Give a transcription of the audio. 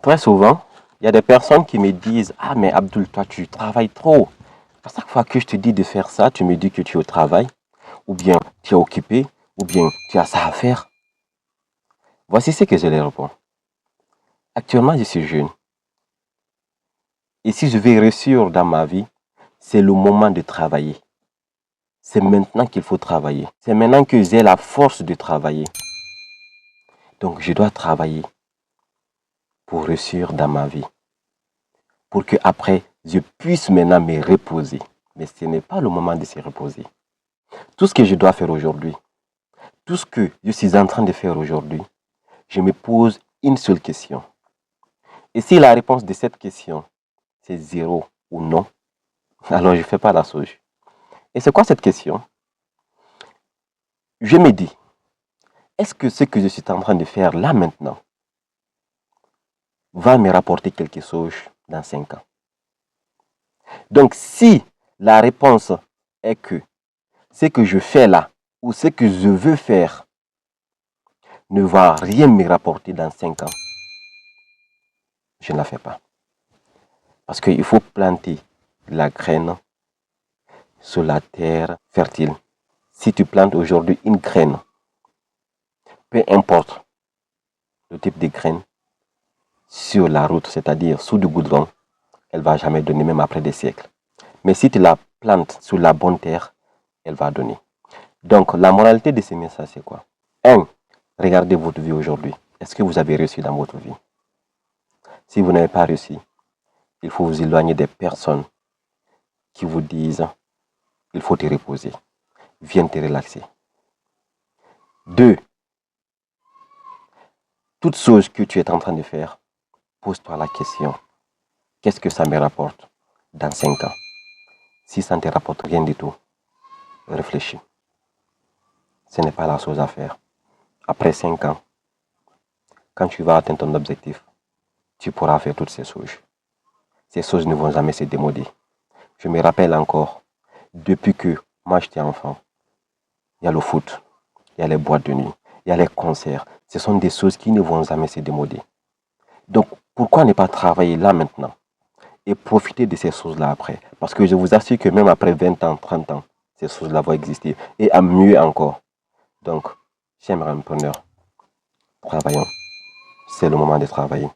Très souvent, il y a des personnes qui me disent « Ah, mais Abdul, toi, tu travailles trop. À chaque fois que je te dis de faire ça, tu me dis que tu es au travail, ou bien tu es occupé, ou bien tu as ça à faire. » Voici ce que je leur réponds. Actuellement, je suis jeune. Et si je veux réussir dans ma vie, c'est le moment de travailler. C'est maintenant qu'il faut travailler. C'est maintenant que j'ai la force de travailler. Donc, je dois travailler pour réussir dans ma vie. Pour que après, je puisse maintenant me reposer. Mais ce n'est pas le moment de se reposer. Tout ce que je dois faire aujourd'hui, tout ce que je suis en train de faire aujourd'hui, je me pose une seule question. Et si la réponse de cette question, c'est 0 ou non, alors je ne fais pas la chose. Et c'est quoi cette question? Je me dis, est-ce que ce que je suis en train de faire là maintenant va me rapporter quelque chose dans 5 ans? Donc si la réponse est que ce que je fais là, ou ce que je veux faire, ne va rien me rapporter dans 5 ans, je ne la fais pas. Parce qu'il faut planter la graine sur la terre fertile. Si tu plantes aujourd'hui une graine, peu importe le type de graine, sur la route, c'est-à-dire sous du goudron, elle ne va jamais donner, même après des siècles. Mais si tu la plantes sur la bonne terre, elle va donner. Donc, la moralité de ces messages, c'est quoi? 1. Regardez votre vie aujourd'hui. Est-ce que vous avez réussi dans votre vie? Si vous n'avez pas réussi, il faut vous éloigner des personnes qui vous disent il faut te reposer. Viens te relaxer. 2. Toute chose que tu es en train de faire, pose-toi la question. Qu'est-ce que ça me rapporte dans 5 ans? Si ça ne te rapporte rien du tout, réfléchis. Ce n'est pas la chose à faire. Après 5 ans, quand tu vas atteindre ton objectif, tu pourras faire toutes ces choses. Ces choses ne vont jamais se démoder. Je me rappelle encore, depuis que moi j'étais enfant, il y a le foot, il y a les boîtes de nuit, il y a les concerts. Ce sont des choses qui ne vont jamais se démoder. Donc, pourquoi ne pas travailler là maintenant et profiter de ces choses-là après? Parce que je vous assure que même après 20 ans, 30 ans, ces choses-là vont exister. Et à mieux encore. Donc, chers entrepreneurs, travaillons. C'est le moment de travailler.